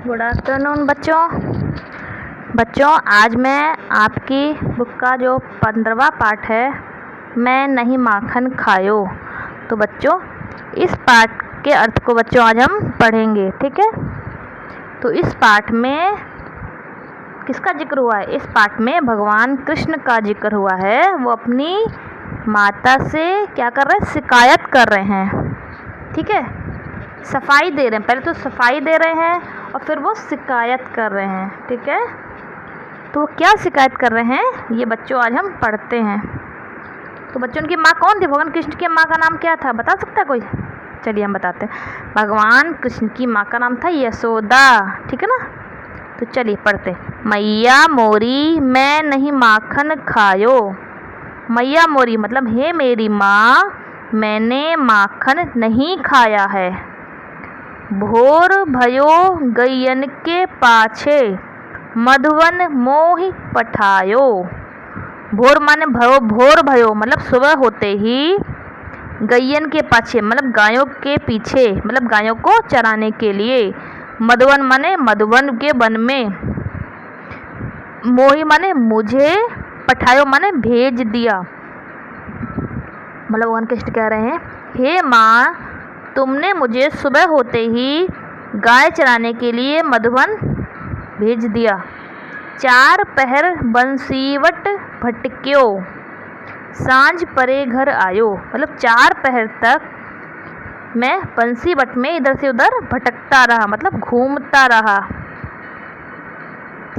Good afternoon बच्चों आज मैं आपकी बुक का जो 15वां पाठ है, मैं नहीं माखन खायो। तो बच्चों इस पाठ के अर्थ को बच्चों आज हम पढ़ेंगे, ठीक है। तो इस पाठ में किसका जिक्र हुआ है? इस पाठ में भगवान कृष्ण का जिक्र हुआ है। वो अपनी माता से क्या कर रहे हैं? शिकायत कर रहे हैं, ठीक है। सफाई दे रहे हैं, पहले तो सफाई दे रहे हैं और फिर वो शिकायत कर रहे हैं, ठीक है। तो वो क्या शिकायत कर रहे हैं ये बच्चों आज हम पढ़ते हैं। तो बच्चों उनकी माँ कौन थी? भगवान कृष्ण की माँ का नाम क्या था, बता सकता है कोई? चलिए हम बताते हैं। भगवान कृष्ण की माँ का नाम था यशोदा, ठीक है ना। तो चलिए पढ़ते। मैया मोरी मैं नहीं माखन खायो। मैया मोरी मतलब हे मेरी माँ, मैंने माखन नहीं खाया है। भोर भयो गैयन के पाछे मधुवन मोहि पठायो। भोर माने भोर भयो मतलब सुबह होते ही, गैयन के पाछे मतलब गायों के पीछे, मतलब गायों को चराने के लिए, मधुवन माने मधुवन के वन में, मोहि माने मुझे, पठायो माने भेज दिया। मतलब भगवान कृष्ण कह रहे हैं, हे माँ तुमने मुझे सुबह होते ही गाय चराने के लिए मधुवन भेज दिया। चार पहर बंसीवट भटक्यो, सांझ परे घर आयो। मतलब 4 पहर तक मैं बंसीवट में इधर से उधर भटकता रहा, मतलब घूमता रहा।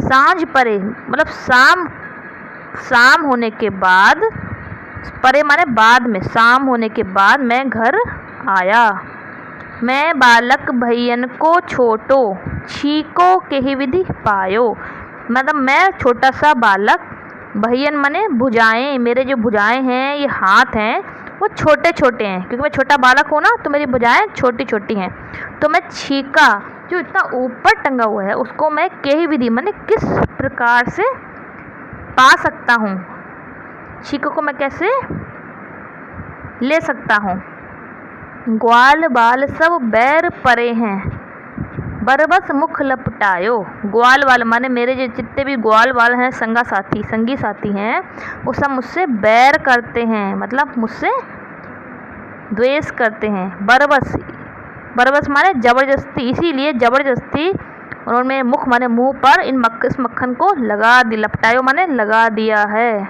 सांझ परे मतलब शाम होने के बाद, परे माने बाद में, शाम होने के बाद मैं घर आया। मैं बालक भैयन को छोटो छीको के ही विधि पायो। मतलब मैं छोटा सा बालक, भैयन माने भुजाएं, मेरे जो भुजाएं हैं, ये हाथ हैं, वो छोटे छोटे हैं, क्योंकि मैं छोटा बालक हूँ ना, तो मेरी भुजाएं छोटी छोटी हैं। तो मैं छीका जो इतना ऊपर टंगा हुआ है, उसको मैं के ही विधि माने किस प्रकार से पा सकता हूँ, छीको को मैं कैसे ले सकता हूँ। ग्वाल बाल सब बैर परे हैं, बरबस मुख लपटायो। ग्वाल वाल माने मेरे जो जितने भी ग्वाल वाल हैं, संगी साथी हैं, वो सब मुझसे बैर करते हैं, मतलब मुझसे द्वेष करते हैं। बरबस माने जबरदस्ती, इसीलिए जबरदस्ती उन्होंने मुख माने मुंह पर इस मक्खन को लगा दी, लपटायो माने लगा दिया है।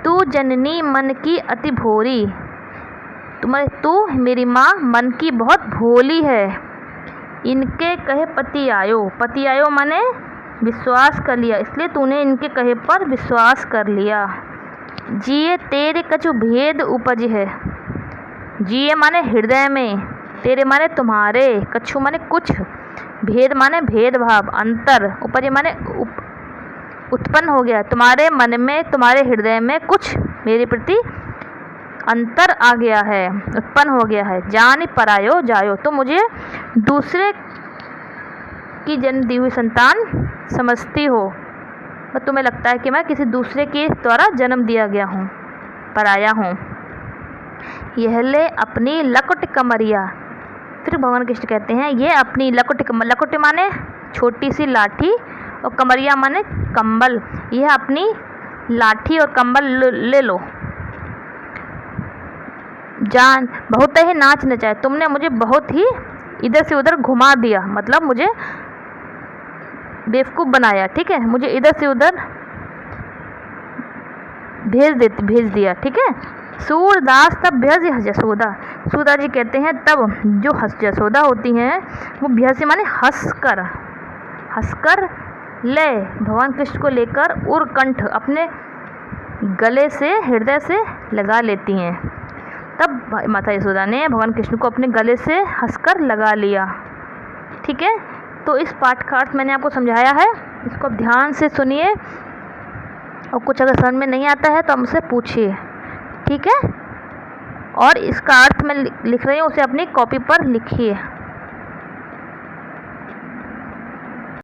तू जननी मन की अति भोरी, तू मेरी माँ मन की बहुत भोली है। इनके कहे पति आयो माने विश्वास कर लिया, इसलिए तूने इनके कहे पर विश्वास कर लिया। जिए तेरे कछु भेद उपज है, जिए माने हृदय में, तेरे माने तुम्हारे, कछु माने कुछ, भेद माने भेदभाव, अंतर, उपज माने उत्पन्न हो गया, तुम्हारे मन में, तुम्हारे हृदय में कुछ मेरे प्रति अंतर आ गया है, उत्पन्न हो गया है। जान परायो जायो, तो मुझे दूसरे की जन्म दी हुई संतान समझती हो, पर तुम्हें लगता है कि मैं किसी दूसरे के द्वारा जन्म दिया गया हूँ, पराया हूँ। यह ले अपनी लकुट कमरिया, फिर भगवान कृष्ण कहते हैं ये अपनी लकुट माने छोटी सी लाठी, और कमरिया माने कंबल, यह अपनी लाठी और कंबल ले लो। जान बहुत ही नाच नचाए, तुमने मुझे बहुत ही इधर से उधर घुमा दिया, मतलब मुझे बेवकूफ़ बनाया, ठीक है, मुझे इधर से उधर भेज दिया, ठीक है। सूरदास तब भ्यज यशोदा, सूरदास जी कहते हैं तब जो यशोदा होती हैं, वो भ्यज माने हंसकर ले भगवान कृष्ण को लेकर उरकंठ अपने गले से, हृदय से लगा लेती हैं। तब माता यशोदा ने भगवान कृष्ण को अपने गले से हंसकर लगा लिया, ठीक है। तो इस पाठ का अर्थ मैंने आपको समझाया है, इसको आप ध्यान से सुनिए, और कुछ अगर समझ में नहीं आता है तो हमसे पूछिए, ठीक है। और इसका अर्थ मैं लिख रही हूँ, उसे अपनी कॉपी पर लिखिए।